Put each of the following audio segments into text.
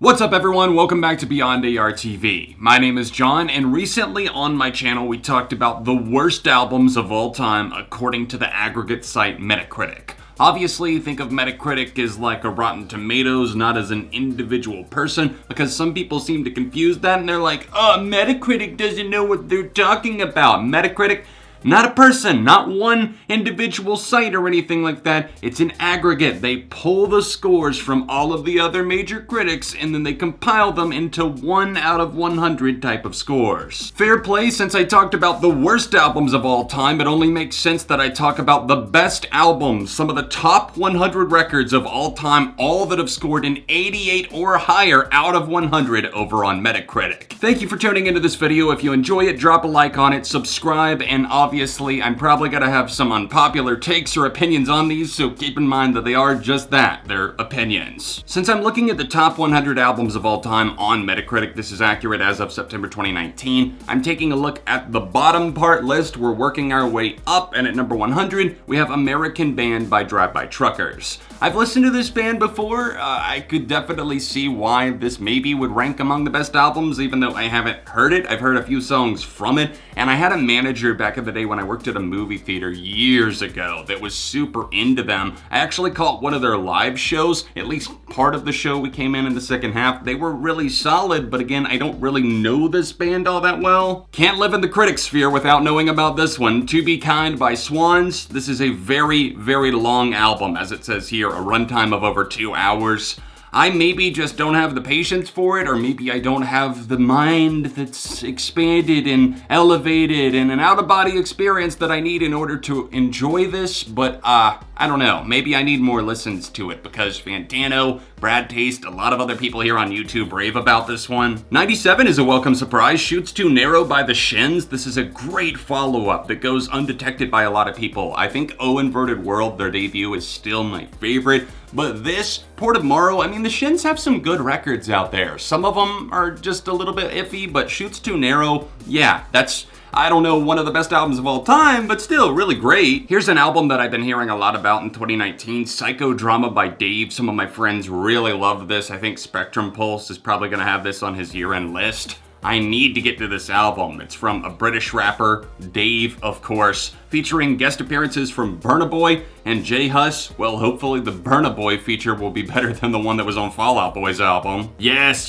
What's up everyone, welcome back to Beyond ARTV. My name is John, and recently on my channel we talked about the worst albums of all time according to the aggregate site Metacritic. Obviously, think of Metacritic as like a Rotten Tomatoes, not as an individual person, because some people seem to confuse that and they're like, oh, Metacritic doesn't know what they're talking about. Metacritic, not a person, not one individual site or anything like that. It's an aggregate. They pull the scores from all of the other major critics and then they compile them into 1 out of 100 type of scores. Fair play, since I talked about the worst albums of all time, it only makes sense that I talk about the best albums, some of the top 100 records of all time, all that have scored an 88 or higher out of 100 over on Metacritic. Thank you for tuning into this video. If you enjoy it, drop a like on it, subscribe, and obviously, I'm probably gonna have some unpopular takes or opinions on these, so keep in mind that they are just that, they're opinions. Since I'm looking at the top 100 albums of all time on Metacritic, this is accurate as of September 2019, I'm taking a look at the bottom part list. We're working our way up, and at number 100, we have American Band by Drive-By Truckers. I've listened to this band before. I could definitely see why this maybe would rank among the best albums, even though I haven't heard it. I've heard a few songs from it, and I had a manager back in the day when I worked at a movie theater years ago that was super into them. I actually caught one of their live shows, at least part of the show. We came in the second half. They were really solid, but again, I don't really know this band all that well. Can't live in the critic sphere without knowing about this one, To Be Kind by Swans. This is a very, very long album, as it says here, a runtime of over 2 hours. I maybe just don't have the patience for it, or maybe I don't have the mind that's expanded and elevated and an out-of-body experience that I need in order to enjoy this, but I don't know. Maybe I need more listens to it because Fantano, Brad Taste, a lot of other people here on YouTube rave about this one. 97 is a welcome surprise. Shoots Too Narrow by the Shins. This is a great follow-up that goes undetected by a lot of people. I think O Inverted World, their debut, is still my favorite. But this, Port of Morrow, I mean, the Shins have some good records out there. Some of them are just a little bit iffy, but Shoots Too Narrow, yeah, that's, I don't know, one of the best albums of all time, but still really great. Here's an album that I've been hearing a lot about in 2019, Psychodrama by Dave. Some of my friends really love this. I think Spectrum Pulse is probably gonna have this on his year-end list. I need to get to this album. It's from a British rapper, Dave, of course, featuring guest appearances from Burna Boy and J Hus. Well, hopefully the Burna Boy feature will be better than the one that was on Fall Out Boy's album. Yes.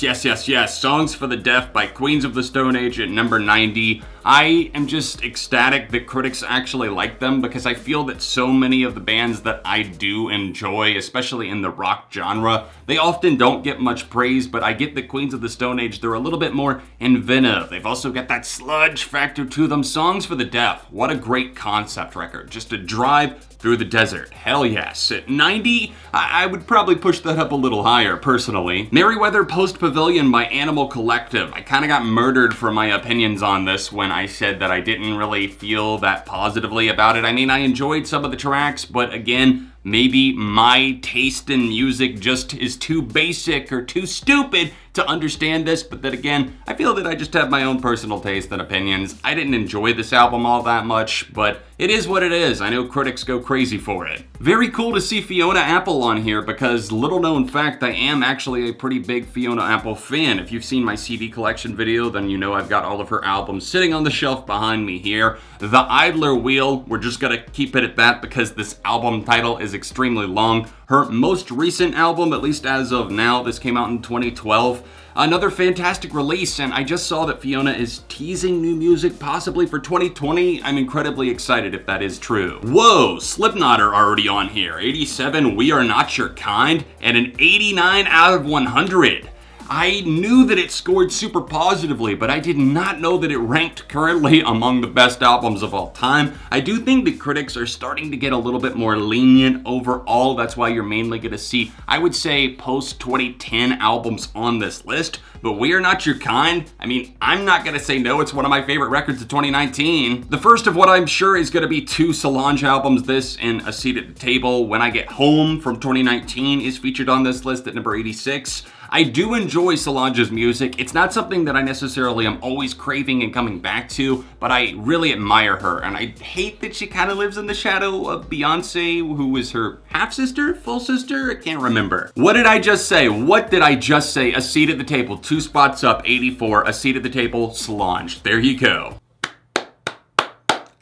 Songs for the Deaf by Queens of the Stone Age at number 90. I am just ecstatic that critics actually like them because I feel that so many of the bands that I do enjoy, especially in the rock genre, they often don't get much praise, but I get that Queens of the Stone Age, they're a little bit more inventive. They've also got that sludge factor to them. Songs for the Deaf, what a great concept record. Just a drive through the desert. Hell yes. At 90, I would probably push that up a little higher, personally. Merriweather Post Pavilion by Animal Collective. I kind of got murdered for my opinions on this when I said that I didn't really feel that positively about it. I mean, I enjoyed some of the tracks, but again, maybe my taste in music just is too basic or too stupid to understand this, but then again, I feel that I just have my own personal taste and opinions. I didn't enjoy this album all that much, but it is what it is. I know critics go crazy for it. Very cool to see Fiona Apple on here because, little known fact, I am actually a pretty big Fiona Apple fan. If you've seen my CD collection video, then you know I've got all of her albums sitting on the shelf behind me here. The Idler Wheel, we're just gonna keep it at that because this album title is extremely long. Her most recent album, at least as of now, this came out in 2012. Another fantastic release, and I just saw that Fiona is teasing new music possibly for 2020. I'm incredibly excited if that is true. Whoa, Slipknot are already on here. 87, We Are Not Your Kind, and an 89 out of 100. I knew that it scored super positively, but I did not know that it ranked currently among the best albums of all time. I do think the critics are starting to get a little bit more lenient overall. That's why you're mainly going to see, I would say, post-2010 albums on this list. But We Are Not Your Kind, I mean, I'm not going to say no. It's one of my favorite records of 2019. The first of what I'm sure is going to be 2 Solange albums, this and A Seat at the Table. When I Get Home from 2019 is featured on this list at number 86. I do enjoy Solange's music. It's not something that I necessarily am always craving and coming back to, but I really admire her, and I hate that she kind of lives in the shadow of Beyonce, who is her half-sister, full sister? I can't remember. What did I just say? What did I just say? A seat at the table, 2 spots up, 84, a seat at the table, Solange. There you go.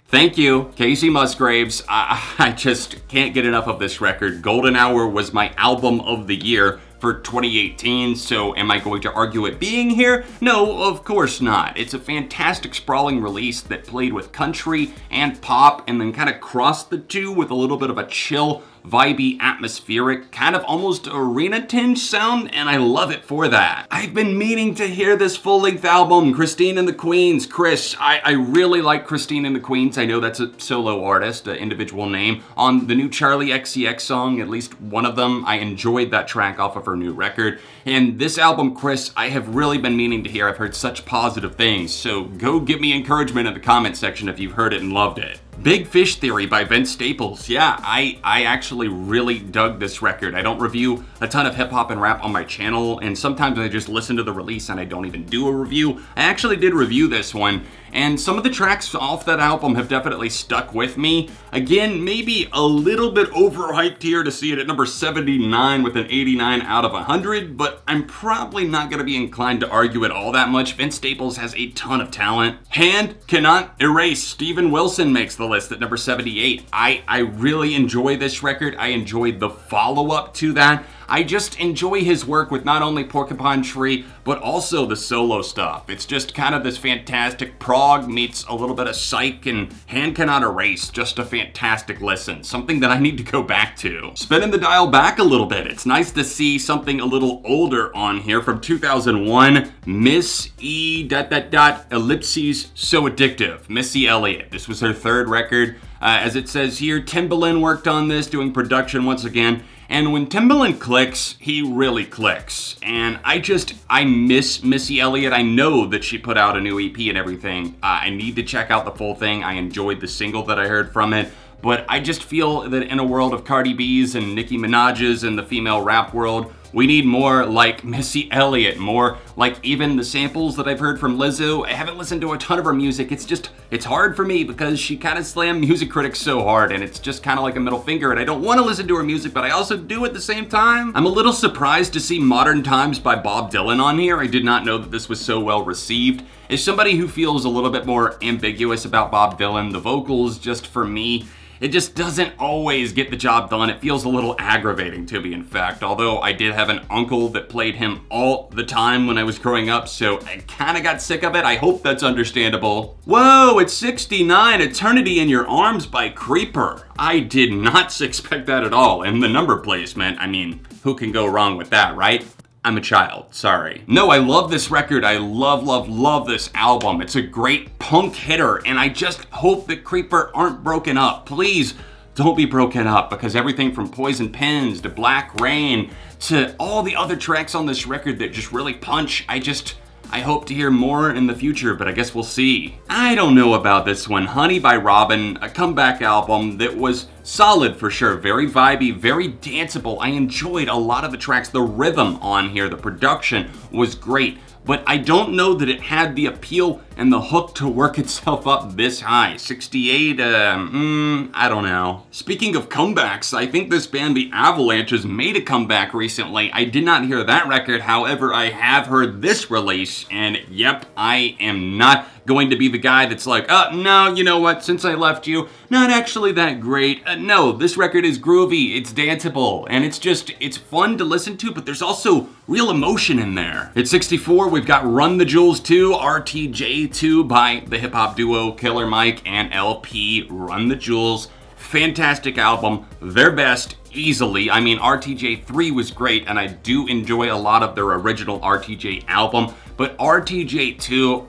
Thank you, Casey Musgraves. I just can't get enough of this record. Golden Hour was my album of the year for 2018, so am I going to argue it being here? No, of course not. It's a fantastic sprawling release that played with country and pop and then kind of crossed the two with a little bit of a chill, vibey, atmospheric, kind of almost arena tinge sound, and I love it for that. I've been meaning to hear this full-length album, Christine and the Queens. Chris, I really like Christine and the Queens. I know that's a solo artist, an individual name. On the new Charlie XCX song, at least one of them, I enjoyed that track off of her new record. And this album, Chris, I have really been meaning to hear. I've heard such positive things, so go give me encouragement in the comment section if you've heard it and loved it. Big Fish Theory by Vince Staples. Yeah, I actually really dug this record. I don't review a ton of hip hop and rap on my channel, and sometimes I just listen to the release and I don't even do a review. I actually did review this one, and some of the tracks off that album have definitely stuck with me. Again, maybe a little bit overhyped here to see it at number 79 with an 89 out of 100, but I'm probably not going to be inclined to argue it all that much. Vince Staples has a ton of talent. Hand Cannot Erase. Steven Wilson makes the list at number 78. I really enjoy this record. I enjoyed the follow-up to that. I just enjoy his work with not only Porcupine Tree, but also the solo stuff. It's just kind of this fantastic prog meets a little bit of psych, and Hand Cannot Erase, just a fantastic listen. Something that I need to go back to. Spinning the dial back a little bit, it's nice to see something a little older on here from 2001, Miss E... ellipses So Addictive, Missy Elliott. This was her third record. As it says here, Timbaland worked on this, doing production once again. And when Timbaland clicks, he really clicks. And I miss Missy Elliott. I know that she put out a new EP and everything. I need to check out the full thing. I enjoyed the single that I heard from it. But I just feel that in a world of Cardi B's and Nicki Minaj's and the female rap world, we need more like Missy Elliott, more like even the samples that I've heard from Lizzo. I haven't listened to a ton of her music. It's hard for me because she kind of slammed music critics so hard, and it's just kind of like a middle finger, and I don't want to listen to her music, but I also do at the same time. I'm a little surprised to see Modern Times by Bob Dylan on here. I did not know that this was so well received. As somebody who feels a little bit more ambiguous about Bob Dylan, the vocals, just for me, it just doesn't always get the job done. It feels a little aggravating to me, in fact, although I did have an uncle that played him all the time when I was growing up, so I kind of got sick of it. I hope that's understandable. Whoa, it's 69, Eternity in Your Arms by Creeper. I did not expect that at all, and the number placement, I mean, who can go wrong with that, right? I'm a child, sorry. No, I love this record. I love this album. It's a great punk hitter, and I just hope that Creeper aren't broken up. Please don't be broken up, because everything from Poison Pens to Black Rain to all the other tracks on this record that just really punch, I hope to hear more in the future, but I guess we'll see. I don't know about this one. Honey by Robin, a comeback album that was solid for sure. Very vibey, very danceable. I enjoyed a lot of the tracks. The rhythm on here, the production was great. But I don't know that it had the appeal and the hook to work itself up this high. 68, I don't know. Speaking of comebacks, I think this band, The Avalanches, made a comeback recently. I did not hear that record, however, I have heard this release, and yep, I am not going to be the guy that's like, no, you know what, since I left you, not actually that great. No, this record is groovy, it's danceable, and it's fun to listen to, but there's also real emotion in there. At 64, we've got Run the Jewels 2, RTJ 2 by the hip-hop duo Killer Mike and LP. Run the Jewels, fantastic album, their best, easily. I mean, RTJ 3 was great, and I do enjoy a lot of their original RTJ album, but RTJ 2,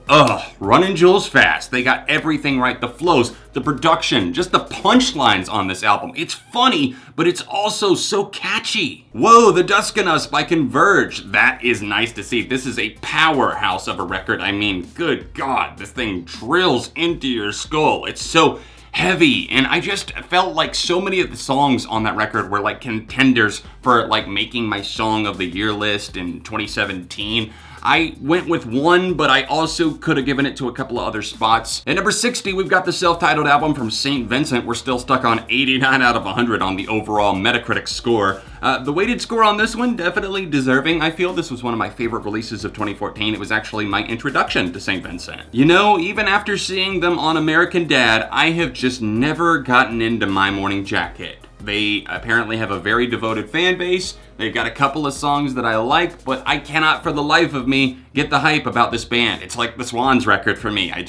running jewels fast. They got everything right. The flows, the production, just the punchlines on this album. It's funny, but it's also so catchy. Whoa, The Dusk in Us by Converge. That is nice to see. This is a powerhouse of a record. I mean, good God, this thing drills into your skull. It's so heavy, and I just felt like so many of the songs on that record were like contenders for like making my song of the year list in 2017. I went with one, but I also could have given it to a couple of other spots. At number 60, we've got the self-titled album from St. Vincent. We're still stuck on 89 out of 100 on the overall Metacritic score. The weighted score on this one, definitely deserving. I feel this was one of my favorite releases of 2014. It was actually my introduction to St. Vincent. You know, even after seeing them on American Dad, I have just never gotten into My Morning Jacket. They apparently have a very devoted fan base. They've got a couple of songs that I like, but I cannot for the life of me get the hype about this band. It's like the Swans record for me. I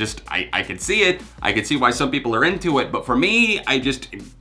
could see it. I could see why some people are into it, but for me,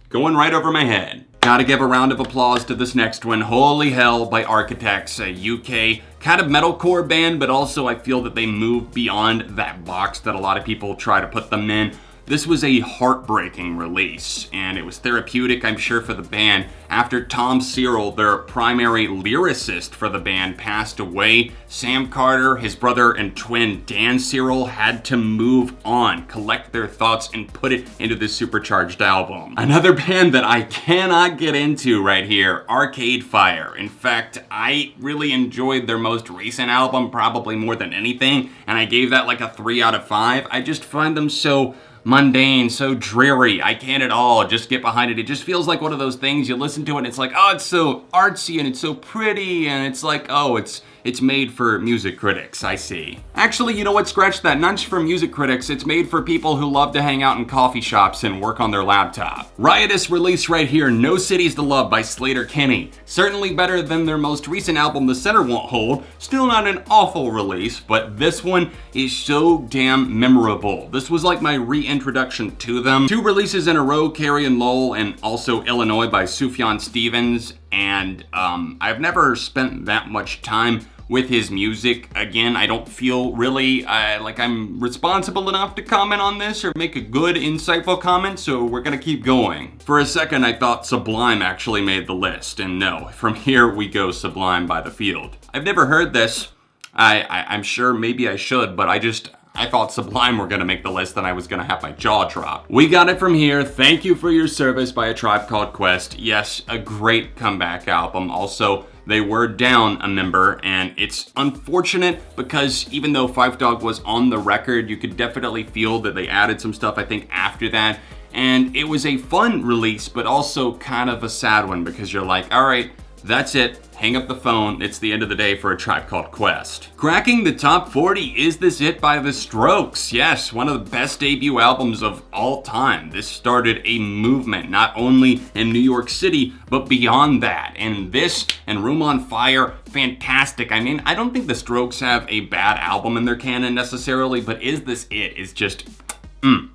going right over my head. Gotta give a round of applause to this next one, Holy Hell by Architects, a UK kind of metalcore band, but also I feel that they move beyond that box that a lot of people try to put them in. This was a heartbreaking release, and it was therapeutic, I'm sure, for the band. After Tom Cyril, their primary lyricist for the band, passed away, Sam Carter, his brother and twin Dan Cyril, had to move on, collect their thoughts, and put it into this supercharged album. Another band that I cannot get into right here, Arcade Fire. In fact, I really enjoyed their most recent album, probably more than anything, and I gave that like a 3 out of 5. I just find them so mundane, so dreary. I can't at all just get behind it. It just feels like one of those things you listen to and it's like, oh, it's so artsy and it's so pretty, and it's like, oh, it's made for music critics, I see. Actually, you know what, scratch that, not just for music critics, it's made for people who love to hang out in coffee shops and work on their laptop. Riotous release right here, No Cities to Love by Sleater-Kinney. Certainly better than their most recent album, The Center Won't Hold. Still not an awful release, but this one is so damn memorable. This was like my reintroduction to them. 2 releases in a row, Carrie and Lowell, and also Illinois by Sufjan Stevens, and I've never spent that much time with his music. Again, I don't feel really like I'm responsible enough to comment on this or make a good, insightful comment, so we're gonna keep going. For a second, I thought Sublime actually made the list, and no, from here we go Sublime by The Field. I've never heard this. I'm sure maybe I should, but I thought Sublime were gonna make the list and I was gonna have my jaw drop. We Got It From Here, Thank You For Your Service by A Tribe Called Quest. Yes, a great comeback album. Also, they were down a member, and it's unfortunate because even though Five Dog was on the record, you could definitely feel that they added some stuff, I think, after that. And it was a fun release, but also kind of a sad one because you're like, all right, that's it. Hang up the phone. It's the end of the day for A Tribe Called Quest. Cracking the top 40, Is This It by The Strokes. Yes, one of the best debut albums of all time. This started a movement, not only in New York City, but beyond that. And this and Room on Fire, fantastic. I mean, I don't think The Strokes have a bad album in their canon necessarily, but Is This It is just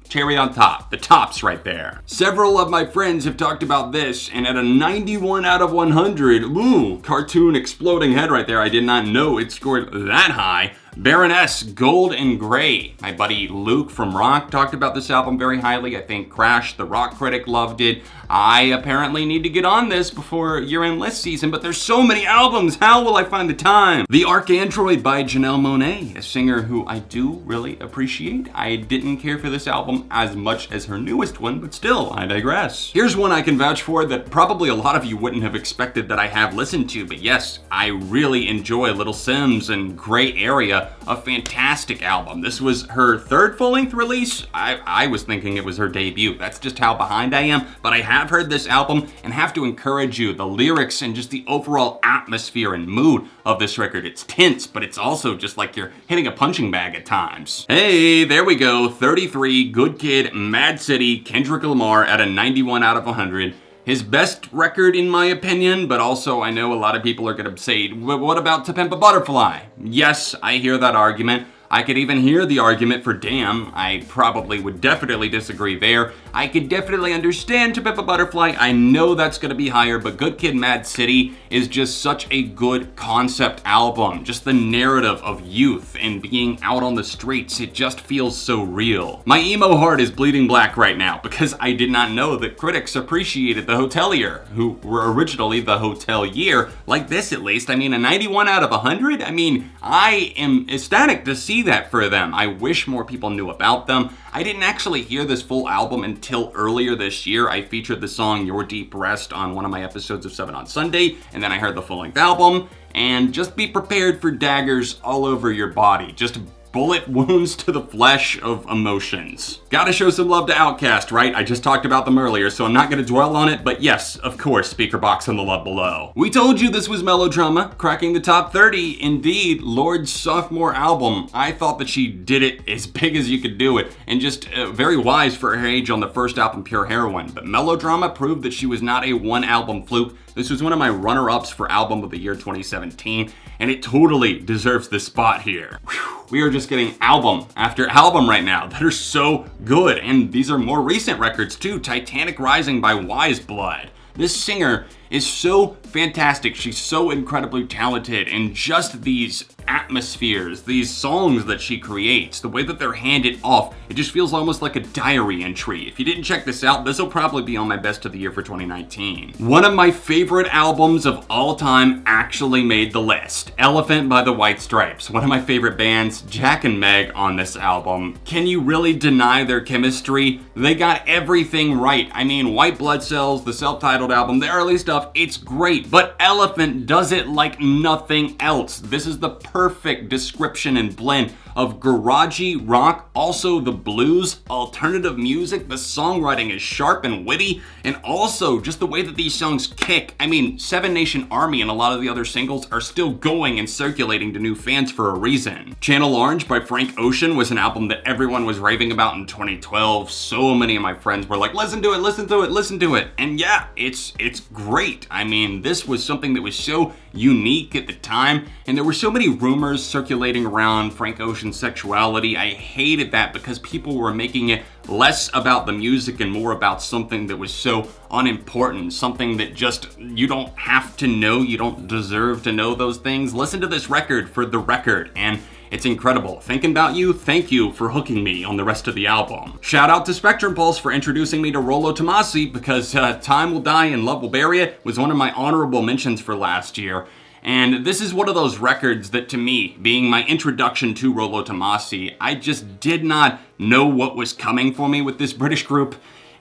cherry on top. The top's right there. Several of my friends have talked about this, and at a 91 out of 100, ooh, cartoon exploding head right there. I did not know it scored that high. Baroness, Gold and Gray. My buddy Luke from Rock talked about this album very highly. I think Crash, the rock critic, loved it. I apparently need to get on this before year-end list season, but there's so many albums. How will I find the time? The Arcandroid by Janelle Monáe, a singer who I do really appreciate. I didn't care for this album as much as her newest one, but still, I digress. Here's one I can vouch for that probably a lot of you wouldn't have expected that I have listened to, but yes, I really enjoy Little Sims and Gray Area, a fantastic album. This was her 3rd full-length release. I was thinking it was her debut. That's just how behind I am, but I have heard this album and have to encourage you. The lyrics and just the overall atmosphere and mood of this record, it's tense, but it's also just like you're hitting a punching bag at times. Hey, there we go. 33, Good Kid, Mad City, Kendrick Lamar at a 91 out of 100. His best record in my opinion, but also I know a lot of people are gonna say, what about To Pimp a Butterfly? Yes, I hear that argument. I could even hear the argument for Damn. I probably would definitely disagree there. I could definitely understand To Pimp a Butterfly. I know that's gonna be higher, but Good Kid, Mad City is just such a good concept album. Just the narrative of youth and being out on the streets, it just feels so real. My emo heart is bleeding black right now because I did not know that critics appreciated The Hotelier, who were originally The Hotelier, like this at least. I mean, a 91 out of 100? I mean, I am ecstatic to see that for them. I wish more people knew about them. I didn't actually hear this full album until earlier this year. I featured the song Your Deep Rest on one of my episodes of 7 on Sunday, and then I heard the full-length album. And just be prepared for daggers all over your body. Just bullet wounds to the flesh of emotions. Gotta show some love to Outkast, right? I just talked about them earlier, so I'm not gonna dwell on it, but yes, of course, Speakerboxxx and the love below. We told you this was Melodrama, cracking the top 30. Indeed, Lord's sophomore album. I thought that she did it as big as you could do it, and just very wise for her age on the first album, Pure Heroine. But Melodrama proved that she was not a one-album fluke. This was one of my runner-ups for Album of the Year 2017, and it totally deserves this spot here. Whew. We are just getting album after album right now that are so good, and these are more recent records too. Titanic Rising by Wise Blood. This singer is so fantastic. She's so incredibly talented, and just these atmospheres, these songs that she creates, the way that they're handed off, it just feels almost like a diary entry. If you didn't check this out, this will probably be on my best of the year for 2019. One of my favorite albums of all time actually made the list. Elephant by the White Stripes. One of my favorite bands, Jack and Meg on this album. Can you really deny their chemistry? They got everything right. I mean, White Blood Cells, the self-titled album, the early stuff, it's great, but Elephant does it like nothing else. This is the perfect description and blend of garagey rock, also the blues, alternative music. The songwriting is sharp and witty, and also just the way that these songs kick. I mean, Seven Nation Army and a lot of the other singles are still going and circulating to new fans for a reason. Channel Orange by Frank Ocean was an album that everyone was raving about in 2012. So many of my friends were like, listen to it, listen to it, listen to it. And yeah, it's great. I mean, this was something that was so unique at the time, and there were so many rumors circulating around Frank Ocean's sexuality. I hated that because people were making it less about the music and more about something that was so unimportant, something that just, you don't have to know, you don't deserve to know those things. Listen to this record for the record, and it's incredible. Thinking About You, thank you for hooking me on the rest of the album. Shout out to Spectrum Pulse for introducing me to Rollo Tomasi, because Time Will Die and Love Will Bury It was one of my honorable mentions for last year. And this is one of those records that, to me, being my introduction to Rollo Tomasi, I just did not know what was coming for me with this British group.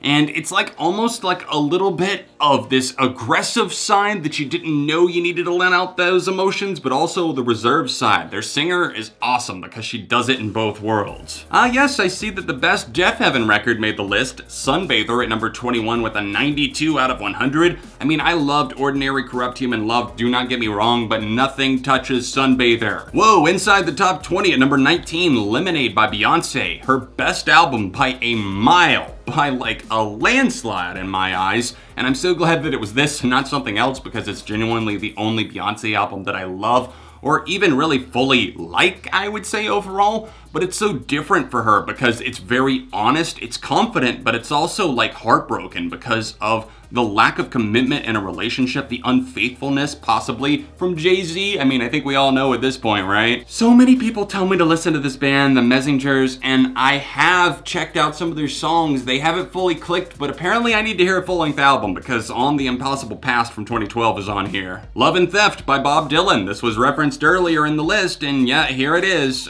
And it's like almost like a little bit of this aggressive side that you didn't know you needed to let out those emotions, but also the reserved side. Their singer is awesome because she does it in both worlds. Yes, I see that the best Deaf Heaven record made the list. Sunbather at number 21 with a 92 out of 100. I mean, I loved Ordinary Corrupt Human Love, do not get me wrong, but nothing touches Sunbather. Whoa, inside the top 20 at number 19, Lemonade by Beyonce. Her best album by a mile. By like a landslide in my eyes, and I'm so glad that it was this and not something else, because it's genuinely the only Beyonce album that I love, or even really fully like, I would say overall. But it's so different for her because it's very honest, it's confident, but it's also like heartbroken because of the lack of commitment in a relationship, the unfaithfulness possibly from Jay-Z. I mean, I think we all know at this point, right? So many people tell me to listen to this band, The Messengers, and I have checked out some of their songs. They haven't fully clicked, but apparently I need to hear a full-length album because On the Impossible Past from 2012 is on here. Love and Theft by Bob Dylan. This was referenced earlier in the list, and yeah, here it is.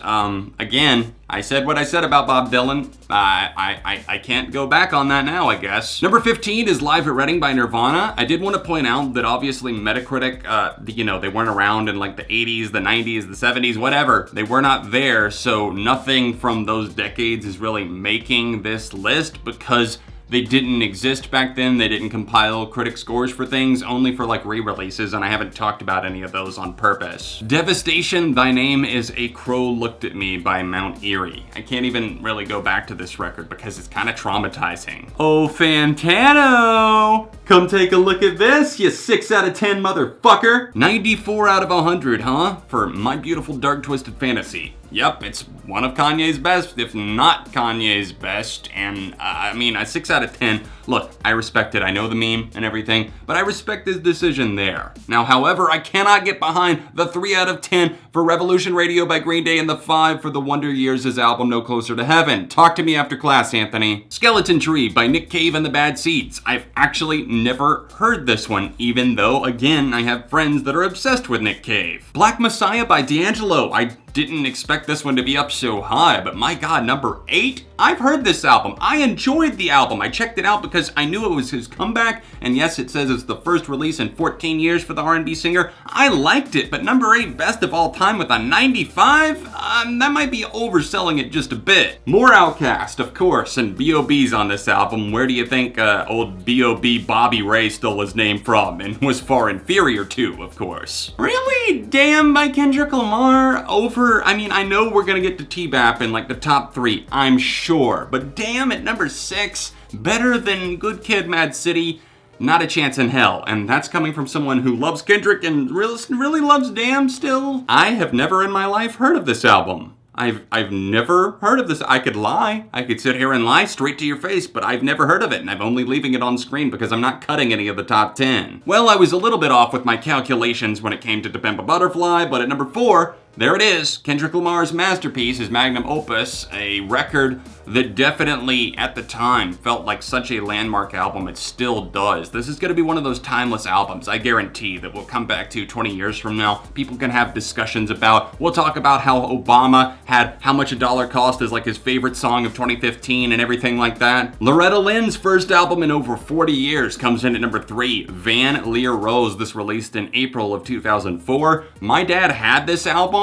Again, I said what I said about Bob Dylan. I can't go back on that now, I guess. Number 15 is Live at Reading by Nirvana. I did want to point out that obviously Metacritic, they weren't around in like the 80s, the 90s, the 70s, whatever. They were not there, so nothing from those decades is really making this list because they didn't exist back then. They didn't compile critic scores for things, only for like re-releases, and I haven't talked about any of those on purpose. Devastation, Thy Name is a Crow Looked at Me by Mount Eerie. I can't even really go back to this record because it's kind of traumatizing. Oh, Fantano! Come take a look at this, you 6 out of 10 motherfucker! 94 out of 100, huh? For My Beautiful Dark Twisted Fantasy. Yep, it's one of Kanye's best, if not Kanye's best, and I mean, a 6 out of 10. Look, I respect it, I know the meme and everything, but I respect his decision there. Now, however, I cannot get behind the 3 out of 10 for Revolution Radio by Green Day and the 5 for The Wonder Years' album No Closer to Heaven. Talk to me after class, Anthony. Skeleton Tree by Nick Cave and the Bad Seeds. I've actually never heard this one, even though, again, I have friends that are obsessed with Nick Cave. Black Messiah by D'Angelo. I didn't expect this one to be up so high, but my god, number 8? I've heard this album. I enjoyed the album. I checked it out because I knew it was his comeback, and yes, it says it's the first release in 14 years for the R&B singer. I liked it, but number 8, best of all time with a 95? That might be overselling it just a bit. More Outkast, of course, and B.O.B.'s on this album. Where do you think old B.O.B. Bobby Ray stole his name from and was far inferior to, of course? Really? Damn by Kendrick Lamar over, I mean, I know we're gonna get to T-Bap in like the top 3, I'm sure, but damn, at number 6, better than Good Kid, Mad City, not a chance in hell. And that's coming from someone who loves Kendrick and really loves Damn still. I have never in my life heard of this album. I've never heard of this. I could lie. I could sit here and lie straight to your face, but I've never heard of it, and I'm only leaving it on screen because I'm not cutting any of the top 10. Well, I was a little bit off with my calculations when it came to To Pimp a Butterfly, but at number 4, there it is, Kendrick Lamar's masterpiece, his magnum opus, a record that definitely, at the time, felt like such a landmark album. It still does. This is gonna be one of those timeless albums, I guarantee, that we'll come back to 20 years from now. People can have discussions about, we'll talk about how Obama had How Much a Dollar Cost as like his favorite song of 2015 and everything like that. Loretta Lynn's first album in over 40 years comes in at number 3, Van Leer Rose. This released in April of 2004. My dad had this album,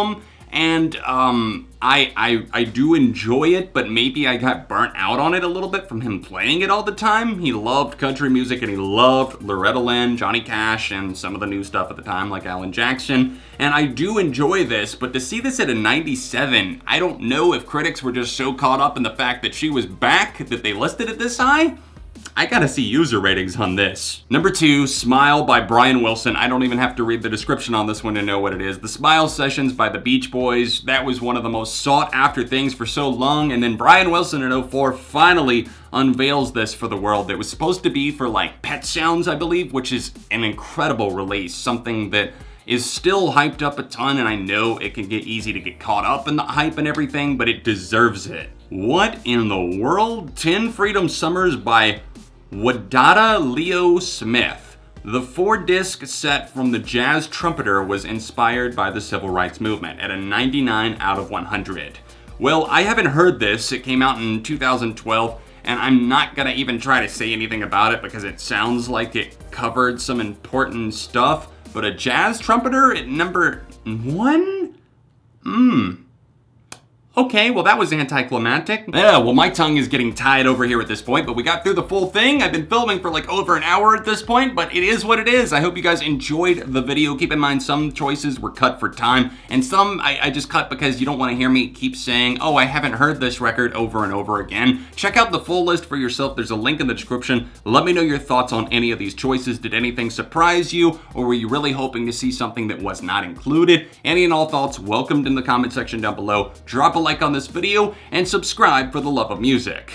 and I do enjoy it, but maybe I got burnt out on it a little bit from him playing it all the time. He loved country music and he loved Loretta Lynn, Johnny Cash, and some of the new stuff at the time like Alan Jackson. And I do enjoy this, but to see this at a 97, I don't know if critics were just so caught up in the fact that she was back that they listed it this high. I gotta see user ratings on this. Number 2, Smile by Brian Wilson. I don't even have to read the description on this one to know what it is. The Smile Sessions by the Beach Boys. That was one of the most sought after things for so long. And then Brian Wilson in 04 finally unveils this for the world. It was supposed to be for like Pet Sounds, I believe, which is an incredible release. Something that is still hyped up a ton, and I know it can get easy to get caught up in the hype and everything, but it deserves it. What in the world? 10 Freedom Summers by Wadada Leo Smith. The 4-disc set from the jazz trumpeter was inspired by the civil rights movement at a 99 out of 100. Well, I haven't heard this. It came out in 2012, and I'm not gonna even try to say anything about it because it sounds like it covered some important stuff, but a jazz trumpeter at number 1? Okay, well that was anticlimactic. Yeah, well my tongue is getting tied over here at this point, but we got through the full thing. I've been filming for like over an hour at this point, but it is what it is. I hope you guys enjoyed the video. Keep in mind some choices were cut for time, and some I just cut because you don't want to hear me keep saying, oh, I haven't heard this record over and over again. Check out the full list for yourself. There's a link in the description. Let me know your thoughts on any of these choices. Did anything surprise you, or were you really hoping to see something that was not included? Any and all thoughts welcomed in the comment section down below. Drop a like on this video and subscribe for the love of music.